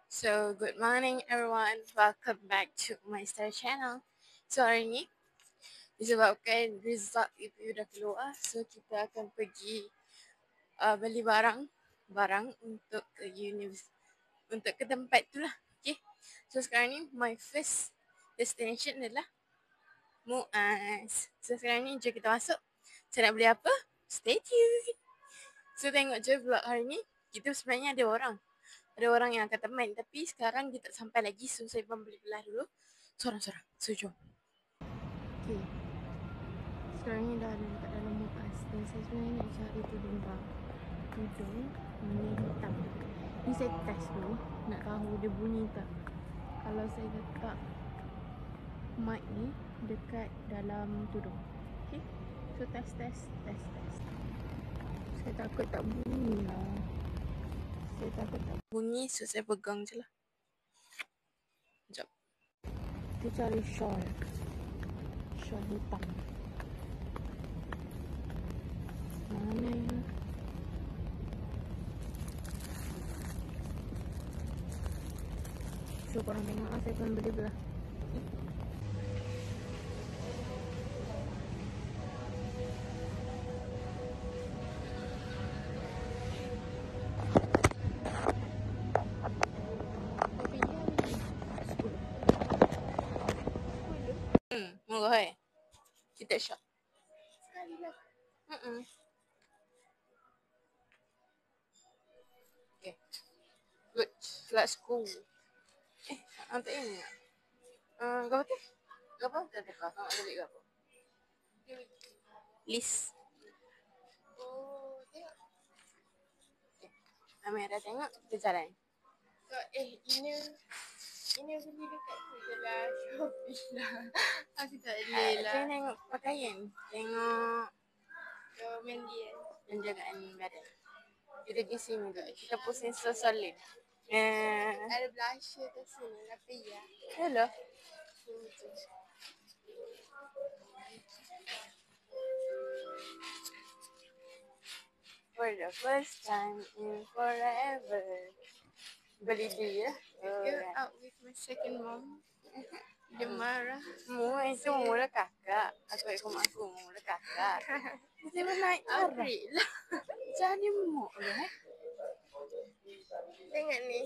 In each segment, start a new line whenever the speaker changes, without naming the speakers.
So, good morning everyone. Welcome back to my Star channel. So, hari ni disebabkan result review dah keluar, so kita akan pergi beli barang untuk ke untuk ke tempat tu lah. Okay. So, sekarang ni my first destination adalah Muaz. So, sekarang ni jom kita masuk. Saya nak beli apa? Stay tuned. So, tengok je vlog hari ni. Kita sebenarnya ada orang yang akan teman, tapi sekarang dia tak sampai lagi, so saya pun beli belah dulu sorang-sorang. So jom. Okay, sekarang ni dah ada dekat dalam Muaz dan saya sebenarnya nak cari tudung warna hitam. Ni saya test dulu nak tahu dia bunyi tak. Kalau saya letak mic ni dekat dalam tudung, okay, so test. Saya takut tak bunyi lah. So saya pegang je lah. Sekejap. Kita cari shawl hitam. Mana ya? So korang tengok lah, saya akan beli belah. Murah kita shop sekali lah. Okay, good, let's go. Tak ini apa tu? Apa? Tak ada kau nak beli apa? List. Oh, tengok. Okay, Amira tengok, kita jalan. So, ini beli dekat tu je lah, Shopee lah. Aku tak boleh lah. Saya tengok pakaian, tengok kemandian, penjagaan badan. Kita pergi sini tu, kita pusing solid. Ada blusher kat sini, tapi ya. Hello. For the first time in forever. Beli dia. Go out with my second mom. Dia marah. Itu mula kakak. Aku ikut mak aku, mula kakak. Dia naik marah. Jadi mu lah. Tengok ni.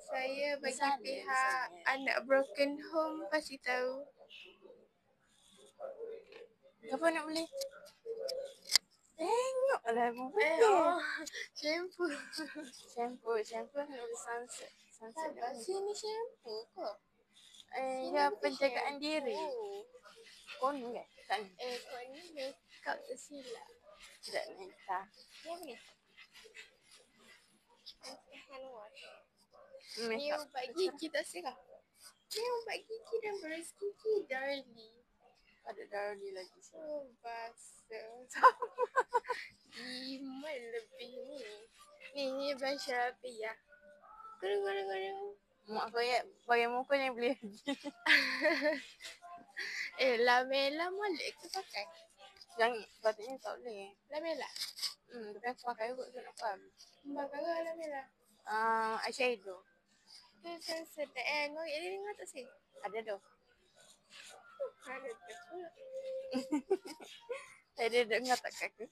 Saya bagi pihak anak broken home pasti tahu. Apa nak beli? Tengoklah bukan. Shampoo nak beli sunset. Sini shampoo ke? Ya, penjagaan diri. Kono kan? Tak ni. Kono ni makeup tersilap. Tidak nak. Yang ni? Hand wash. Ni ubat gigi tak silap. Ni ubat gigi dan brush gigi Darlie. Ada Darlie lagi. Oh, basah. Iman lebih ni. Ni brush rapi ya. Goreng. Mak saya bagi muka ni beli lagi. Lamela boleh ke pakai? Jangan, patutnya tak boleh. Lamela? Tapi aku pakai kot, saya nak faham. Pakai ke Lamela? Eyeshadow. Tu sedap. Ngorek dia dengar tak sih? Ada tu. Ada tu. Ada dengar tak kakak?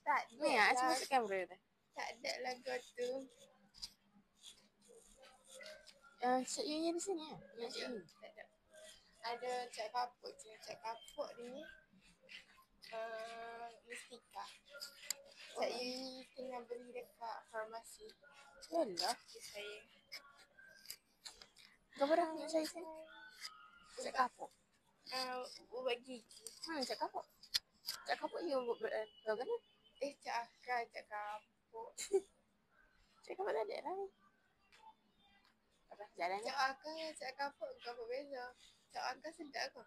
Tak ada. Ni saya masuk kamera dah. Tak ada lagu tu. Cik Yunya di sini ya? Cik Yunya? Tak ada. Ada Cak Kapuk je. Cak Kapuk ni Mustika. Cak Yunya tengah beli dekat farmasi. Yalah. Saya. Kau berapa nak saya sini? Cak Kapuk. Ubat gigi. Cak Kapuk. Cak Kapuk you tahu kan? Cak Akal, Cak Kapuk. Cak Kapuk tak ada lah ni. Apa? Jalan Cak Akal dengan Cak Kapuk apa beza? Cak Akal sedap ke?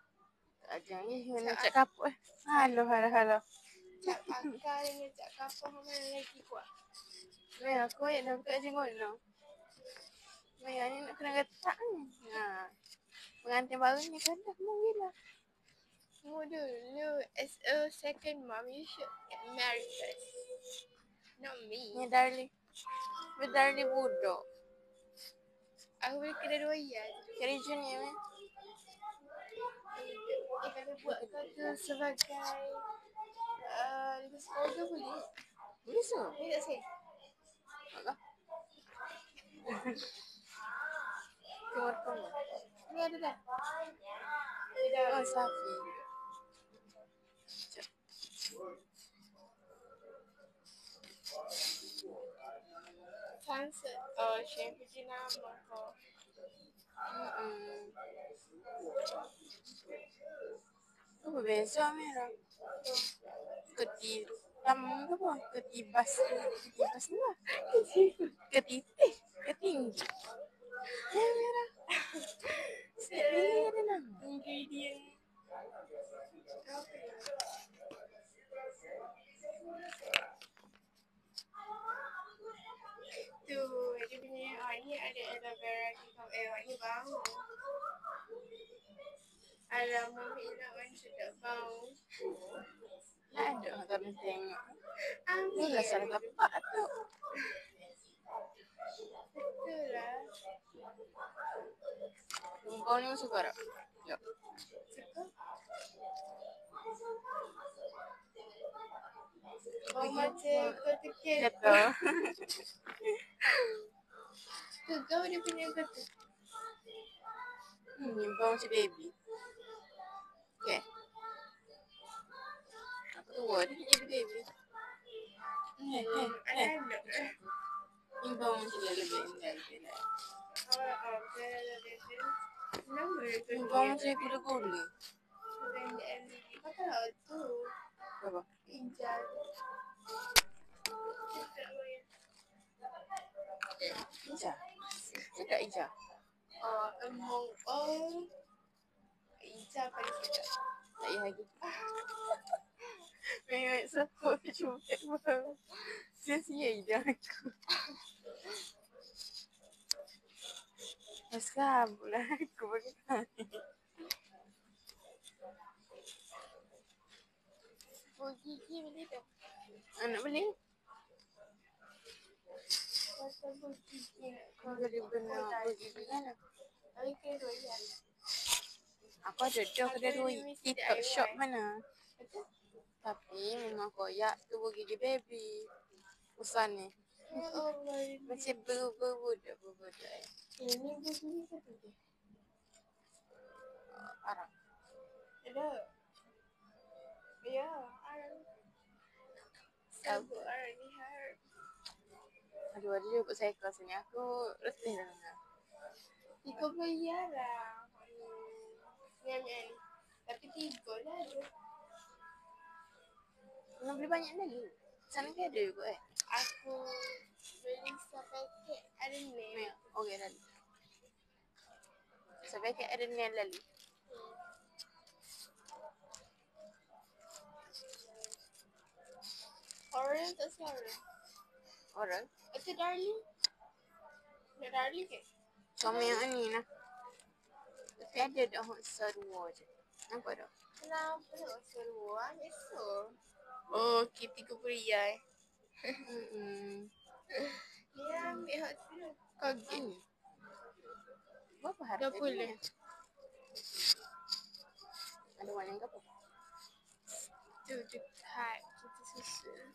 Jangan Cak Kapuk. Halo. Cak Akal dengan Cak Kapuk mana lagi kuat? Aku nak buka jenggot no. Maya ni nak kena getak ni. Pengantin baru ni kan dah mungkin lah. Tunggu dulu. As a second mom, you should get married first. Not me. Ya, darling. But darling bodoh. Aku boleh kena dua ya. Kena junior kan? Kalau buat kau tu sebagai lepas sekolah tu boleh? Boleh so? Boleh tak saya? Taklah. Keluar kamu. Ni ada dah. Oh, Safi. Concert. Oh, saya puji nama kau. Apa beza merah? Ketam apa? Ketibas ni lah. Ketinggi. Yang merah. Ini ada nama. Ingredient. Tu, dia punya, ni ada aloe vera kita. Ni bau. Alamak, hilang macam tak bau. Ada, kami tengok. Ni lah salah tepat tu. Betul lah. Kau ni suka tak? Ya. Suka? Oh, macam kau terkira. Betul. Tu, kau dia punya betul. Bau macam baby. Okay. Tua, dia jadi baby. Anak. Ini bau macam baby. Ini bau macam gula-gula. Kau tahu tu. Apa? Hijau. Hijau? Sedap hijau? Emang. Hijau paling sedap. Tak payah lagi. Memang siapa cuba bau. Sia-sia hijau aku. Sekarang pula aku pakai. Oh, gigi boleh tak? Nak beli? Pasal gigi. Kau boleh benar gigi kan? Aku kena doyan. Aku ada kedai TikTok shop mana? Tapi memang koyak tu gigi baby. Usan ni. Macam berbudak. Ini gigi satu je. Arang. Ada. Ya, arang. Sabu arang ni harap. Aduh, ada juga saya kelas ni. Aku letih dah dengar. Kau bayar lah. Ni. Tapi 3 lah ada. Nak beli banyak lagi. Sana ke ada juga Aku beli sepaket ada nail. Okey dah. Sepaket ada nail lagi. Oral tak sih oral? Oral? Itu darling? Ada darling ke? Sama yang ni lah. Tapi ada dah sarua je. Nampak tak? Kenapa tak sarua? Esok. Oh, kitty kuperiai. Dia ambil hak tu. Kaget ni. Berapa harga dia? 20. Ada warna yang apa? Tu dekat kita susun.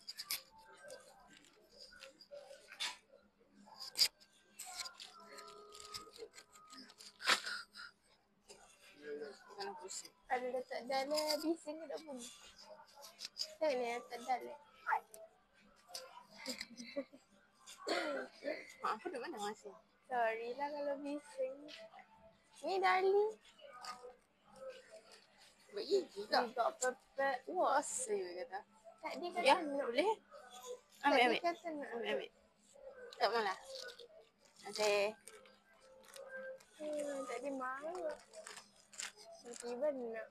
Mana pusing? Ada letak dalam bising ke tak pun? Tak ni letak dalam. Aku dah mana masih? Sorry lah kalau bising. Ni darling. Bergigi tak? Juga pepek. Wah, asyik kata. Tak dia kata nak. Boleh? Ambil. Ambil. Tak malah. Okay. Tak dia malu. Tiba-tiba nak.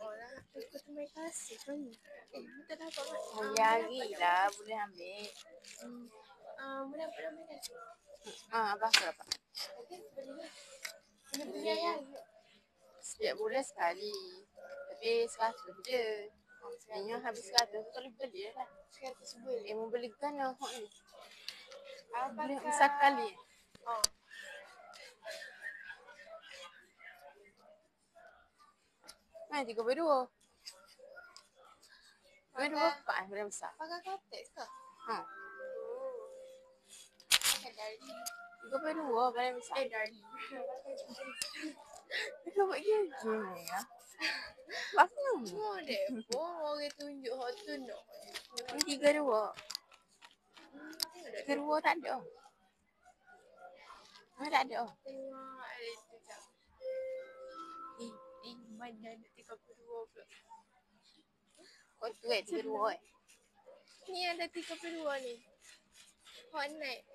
Oh lah. Aku terima kasih kan. Kita dapat mat. Lagi lah. Boleh ambil. Boleh apa namanya? Abah aku dapat. Setiap bulan sekali. Tapi 100 je. Yang habis 100 tu boleh beli lah.
100 sebulan.
Mau belikan yang hot ni. Beli
Apakah
sekali.
Oh,
Mana 32. Mana 24 boleh besar.
apakah kotek ke?
Ha.
Pakai dari
32 boleh besar.
dari.
Kau buat gini ya. Apa nama?
Semua dek pun orang tunjuk hot tu nak.
Ni 32. 32 tak ada. Tak ada.
Tengok ada itu jap. Mana ada 32 pula.
Kau tu 32
Ni ada 32 ni. Hot night.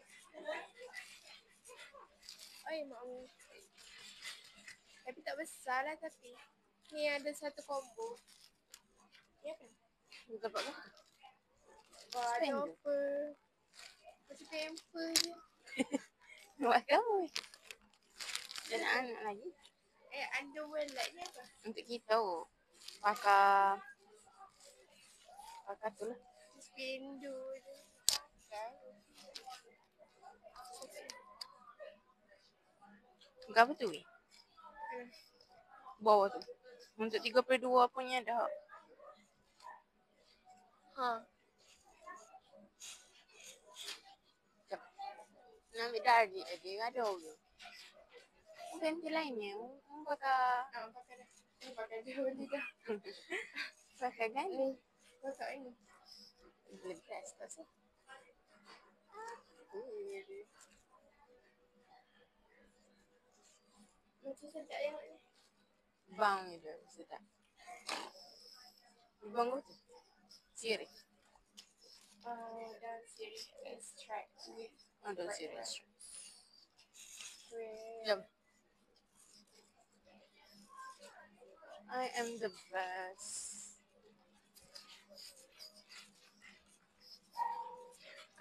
Oi, mak. Tapi tak besar lah tapi. Ni ada satu combo. Ni apa?
Bukan apa.
Ada apa? Macam pamper je.
Buat kau. Dan anak lagi.
Underwear like ni apa?
Untuk kita pakai tu lah.
Spindu je.
Bukan apa tu? Bawah tu. Untuk 32 punya dah.
Ha.
Nak ambil dari dia ada orang. Ganti lainnya. Pakai.
Pakai dah. Pakai dah beli dah.
Pakai ganti.
Pakai ini.
Beli best tak sih?
Macam sedap yang ni.
Bang je sedap. Bang tu. Siri.
Dan series extract with
Ada siri.
with
Jom. I am the best.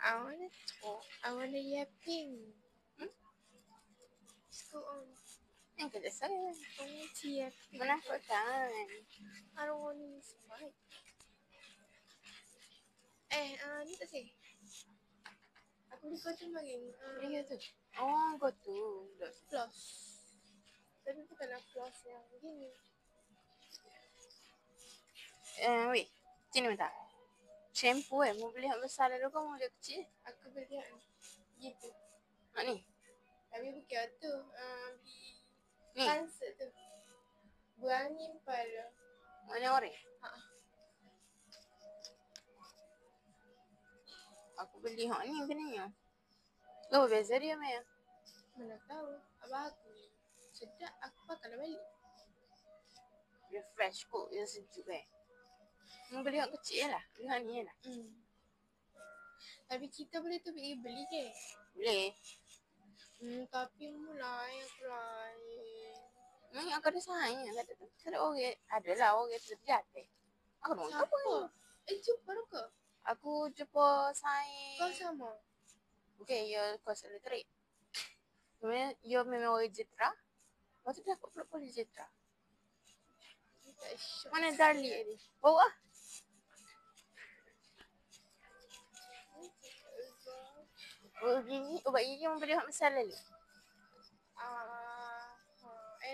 I wanna yapping. Let's go on.
Yang kerja saya.
I want to yapping.
Menakutkan.
I don't want to use mic. Ni tak sih. Aku beli cotton lagi.
Dia tu. Oh, kau tu.
Floss. Tapi bukanlah floss yang begini.
Weh. Sini minta. Shampoo mau beli yang besar dulu kau mau beli kecil?
Aku beli yang gitu.
Ni.
Tapi bukan tu.
Ni.
Sunset tu. Berangin pada.
Mana orang? Aku beli hak ni kenanya. Kau beza dia Maya?
Mana tahu. Abang aku sedap. Aku pakai dah balik.
Dia fresh kot. Dia sejuk Mau beli hak kecil lah. Beli hak ni lah.
Tapi kita boleh tu beli ke?
Boleh.
Tapi mulai aku lain.
Ni aku ada sayang. Ada orang. Adalah orang terjatuh. Aku nak
Siapa? Jumpa ke?
Aku jumpa sayang.
Kau sama?
Okay, ya kos elektrik. Sebenarnya, ya memang orang Jitra. Lepas tu dah aku peluk Jitra. Mana Darlie ni? Bawa. Oh, gini. Ubat gigi mau beli hak besar lagi.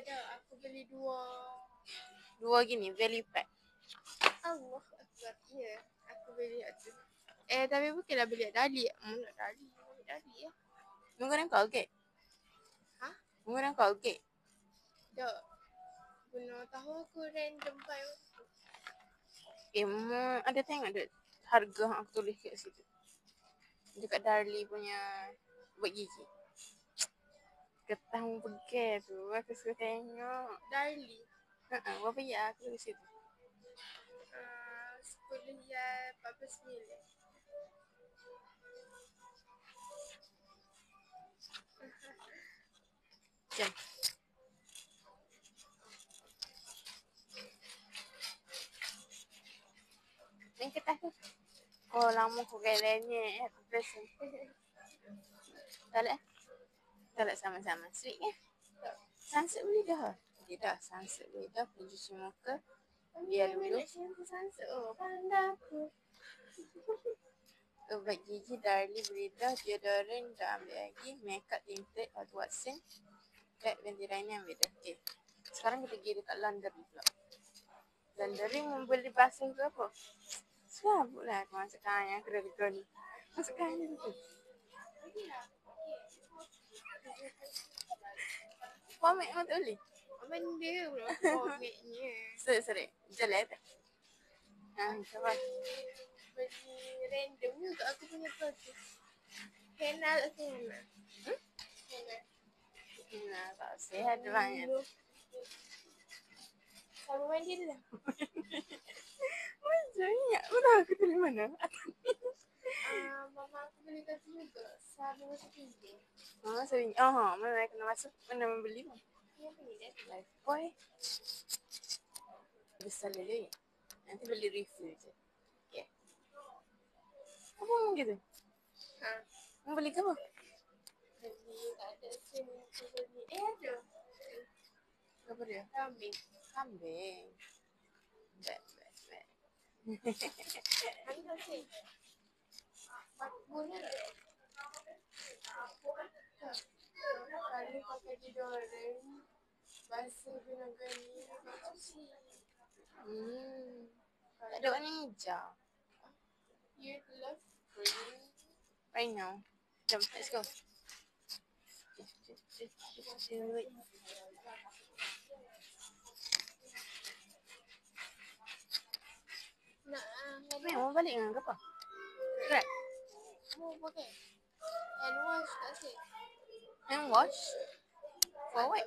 Dah. Aku beli 2.
2 gini, value pack.
Allah Akbar. Ya, aku beli tu. Tapi bukanlah beli Darlie. Nak Darlie. Beli Darlie ya.
Menggunakan Colgate.
Ha?
Menggunakan Colgate.
Tak. Guna tahu aku random buy.
Ada tengok ada harga aku tulis kat situ. Dekat Darlie punya ubat gigi. Ketang pergi tu. Aku suka tengok.
Darlie.
Berapa ya aku tulis situ?
10 ya 14
Jom. Ni kertas tu. Oh, lama aku kayaknya. Aku present. Tak boleh. Kalau sama-sama sweet kan? Sunset boleh dah. Okey dah, sunset boleh dah. Pergi cuci muka. Biar dulu.
Sunset. Oh, pandaku.
Ubat gigi Darlie boleh dah. Deodorant dah ambil lagi. Makeup tinted atau Watson. Black Ventiliner ambil dah. Okey. Sekarang kita pergi dekat laundry pula. Laundry mau beli basuh ke apa? Sibuk lah aku masuk kain aku dah dekat ni. Masuk kain ni tu. Pomade mau tak boleh?
Benda pula pomade-nya.
Sorry. Jelek tak? Coba.
Beli random juga aku punya produk. Henna tak henna? Henna.
Tak sihat banyak.
Sabun mandi tu lah.
Macam ingat pun aku dari mana?
Mama aku beli kat tu juga. Sabun masuk tinggi.
Sering. Mana kena masuk? Mana membeli pun?
Yang ni dah.
Lifebuoy. Besar dulu ya. Nanti beli refill je. Okay. Apa mau gitu? Mau beli ke apa?
Beli tak ada sini. Beli. Ada.
Apa dia?
Kambing.
Kambing. Bet.
Kambing tak sih. Boleh tak? Kali pakai deodorant. Basuh dengan gani. Cuci.
Tak ada warna hijau.
You love green.
Right now. Jom, let's go.
Nak
Mau balik dengan apa? Grab.
mau pakai hand wash tak sih?
Hand wash? For what?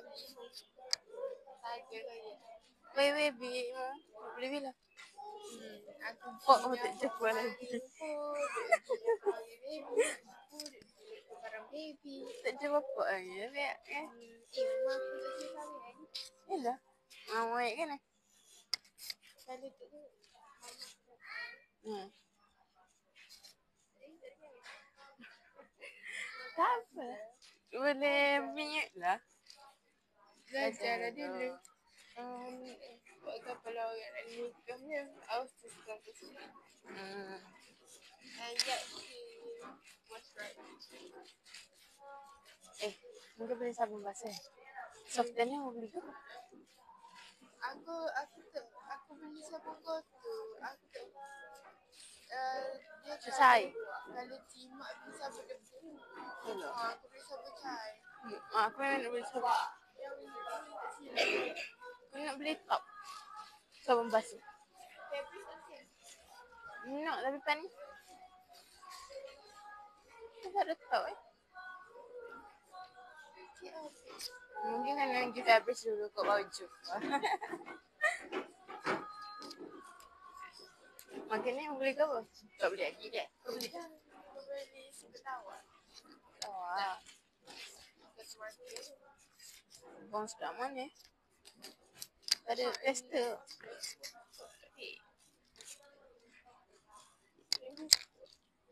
Saja saja.
Baby mo. Beli bila?
Aku
tak jumpa lagi.
Barang baby.
Tak jumpa apa lagi. Biar kan?
Mama aku tak cakap kan?
Yalah. Mau baik kan?
Kali tu
Tak apa. Boleh minyak lah.
belajar dulu. Buat kepala orang nak nikah ni, I was just going to say. And yet she was right.
Mungkin beli sabun basah. Softan ni mau beli ke?
Aku beli sabun kotor. Dia
Cai.
kalau jimat beli sabun debu.
Hello.
Aku beli sabun cai.
Aku memang nak beli sabun.
Yang ini tak silap.
Aku nak beli top. Sabun basuh.
Fabric tak silap.
Nak tapi pan ni. Tak ada top Mungkin kan lagi fabric dulu kot baju. Makin ni mau beli ke apa? Tak beli lagi ke? Kau beli dah?
Aku beli seketawar.
Wah.
Supermarket.
Bong sebelah mana? Ada tester.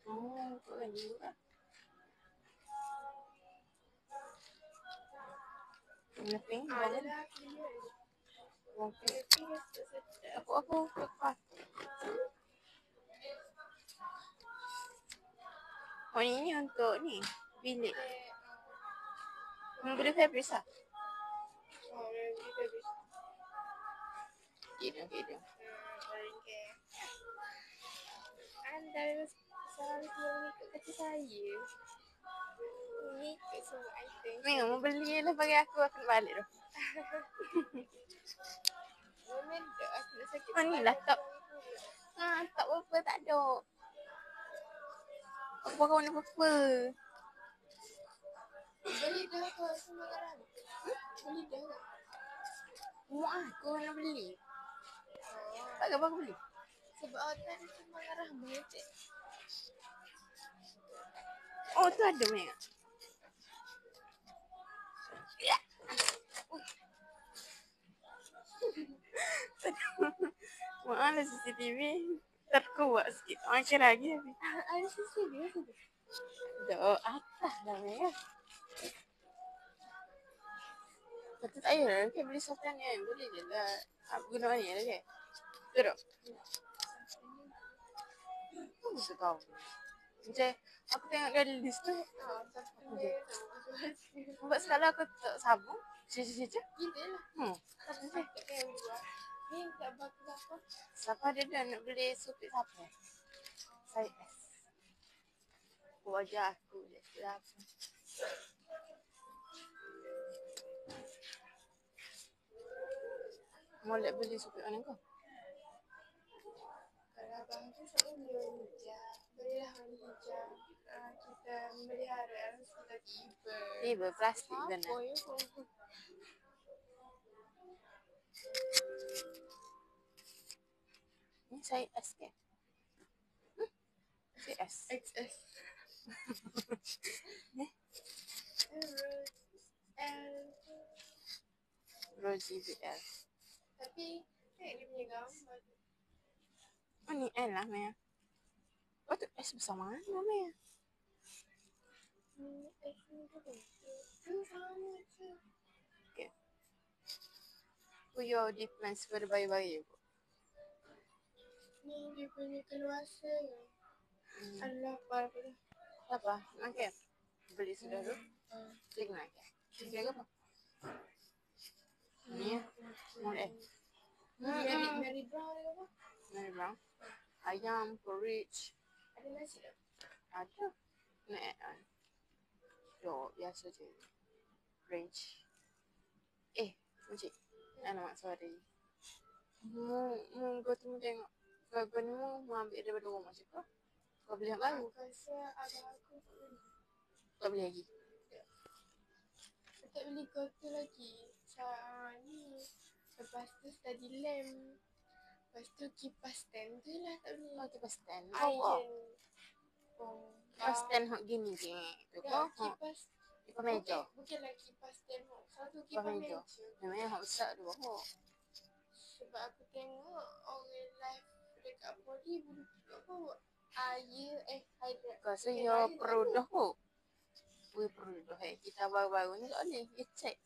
Kau lagi juga. Nothing.
Ada lah clear.
Okay.
Clear sedap.
Aku lepas. Ini untuk ni bilik. Beli fabric lah.
Beli fabric.
Kira.
Orang care. Anda selalu mengikut kata saya. Mengikut semua item.
Minggu mau beli lah bagi aku akan balik tu.
Memang tak aku nak sakit.
Ni lah top. Tak apa tak ada. Aku pakai warna purple.
Beli dah ke semua orang? Beli dah ke?
Aku nak beli. Tak apa aku beli.
Sebab hotel semua arah macam.
Oh tu ada banyak. Mana CCTV terkuat sikit. Macam lagi.
Ada CCTV ke?
Dah atas dah ya. Kata tak payah lah. Beli softan ni kan. Boleh je lah. Guna ni lah kan. Betul tak? Masa kau. Macam aku tengok dari list tu. Sebab sekali aku tak sabun. Cica-cica.
Gila lah.
Tapi saya
Tak payah buat. Ni tak apa-apa.
siapa dia dah nak beli supit siapa? Saya S. Wajah aku je. Siapa? Mau nak beli supit mana kau?
Kalau abang tu selalu beli warna hijau. Belilah warna hijau. Kita melihara harus kita tiba.
Tiba plastik benar.
Apa ya pun.
Ni saya S ke? Saya S.
XS. L.
Rosie BL.
Tapi dia punya gambar.
Oh ni L lah Maya. Oh tu S besar mana Maya?
S ni tu pun. Tu sama je.
Okay. Your difference berbagai-bagai.
Ni dia punya keluasan. Allah apa dah.
Apa? Okay. Beli sudah tu. Klik nak ke? Klik apa? Ni ya. Mau eh.
Mary Brown ke apa?
Mary Brown. Ayam, porridge.
Ada nasi tak?
Ada. Nak add on. Yo, biasa je. Range. Encik. Alamak, sorry. Kau tu tengok. Kau ni mau ambil daripada rumah je kau? Kau beli yang baru?
Aku rasa abang aku tak beli.
Kau beli lagi?
Saya tak beli kau tu lagi. Ni. Lepas tu study lamp. Lepas tu kipas stand tu lah tak beli.
Oh, kipas stand.
Iron.
Kipas stand hok gini je. Tu kau?
Kipas.
Kipas meja.
Bukanlah kipas stand hok. Satu
Kipas
kipas
meja.
meja.
Namanya hok besar tu hok.
Sebab aku tengok orang live dekat Poli apa air hydrat.
Kau saya perudah kok. Weh perudah kita baru-baru ni tak boleh. Dia check.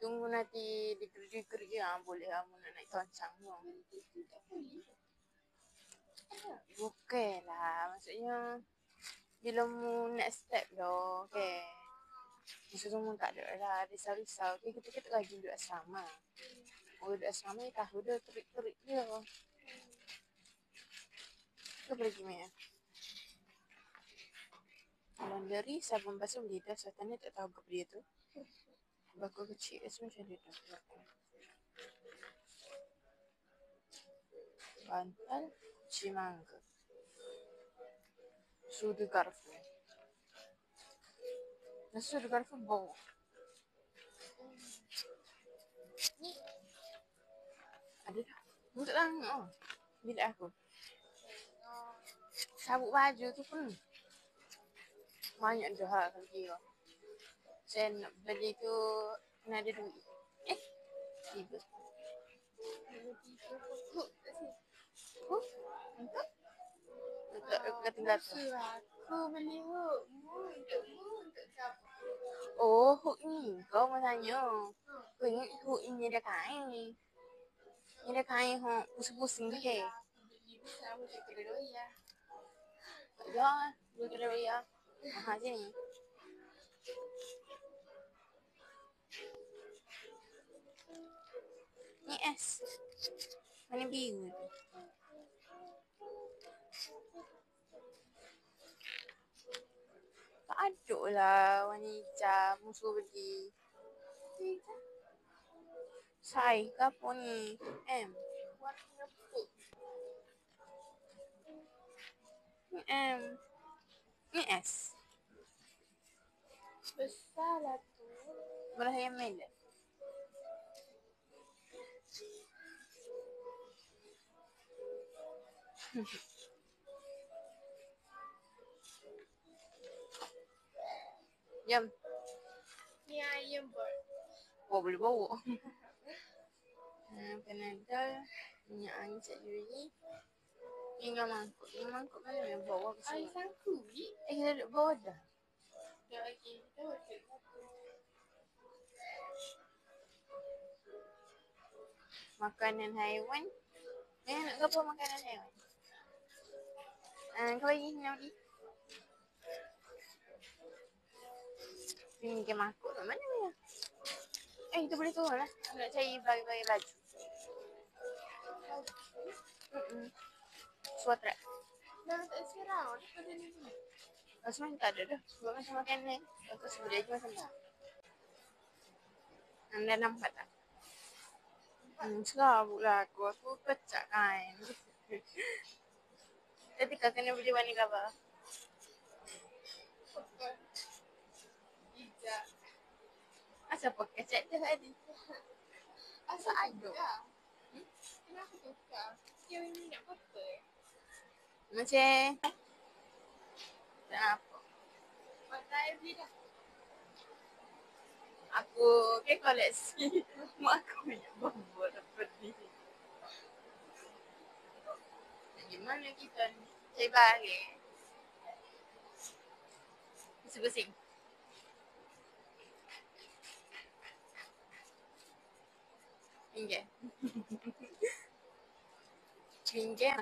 Tunggu nanti dikerik-kerik ya boleh kamu nak naik toncang tu.
Tak boleh.
Bukan lah. Maksudnya bila mu next step dah. Okay. Maksudnya mu tak ada lah. Risau-risau. Okay, kita lagi duduk asrama. Orang duduk asrama ni tahu dah terik-terik dia. Kau pergi mana? Laundry sabun basuh lidah. Setannya tak tahu ke dia tu. Bakul kecil semua macam dia dah. Bantal cimangga. Sudu garfu. Nasi sudu garfu bau.
Ni
Ada dah. Untuk tengok. Bila aku. Sabuk baju tu pun. Banyak dah kalau kira. Saya nak beli tu kena ada duit. Tiba. Untuk? Untuk ketinggalan tu.
aku beli hook. Untuk siapa?
Oh, hook ni. Kau mau tanya. Kau ingat hook ni ada kain ni. Ni ada kain hook pusing-pusing tu ke?
Beli besar macam kedua ya.
Tak ada. Beli kedai ya. Mahal je ni. Ni S. Mana biru tu? Tak ada lah warna hijau. Musuh beli. Sai ke apa ni? M.
Warna putih.
Ni M. Ni S.
Besar lah tu.
Belah yang melek. Jom.
Ni ayam bird.
Oh, boleh bawa. Panadol. Minyak angin cek juri. Tinggal mangkuk. Ni mangkuk mana yang bawa ke
Air
sini?
sangku ni.
Kita duduk bawah dah.
Dah lagi. Kita waktu satu.
makanan haiwan. Nak apa makanan haiwan? Kau bagi sini lagi. Pinjam aku kat mana ni? Kita boleh turun lah. Nak cari bagi baju. Suatra.
Dah tak serau. Dah pada ni.
Sebenarnya tak ada dah. Sebab macam makanan. Aku sebelah je macam tu. Anda nampak tak? Serabut lah aku. Aku pecah kan. Tapi kau kena beli warna gambar.
Hijab.
Asal pakai cat dia tadi?
Asal aduk. Kenapa tukar? Dia ni nak apa?
Macam tak apa.
Tak beli dah.
Aku koleksi mak aku punya bambu dapat ni. Gimana kita ni? Saya balik. Pusing-pusing. Pinggir. Pinggir.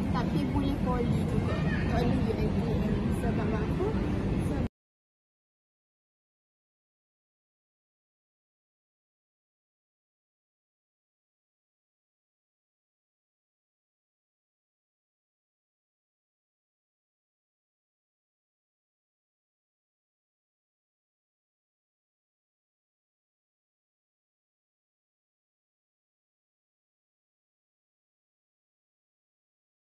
Tapi boleh poli juga. Tak boleh UITM. Sebab apa?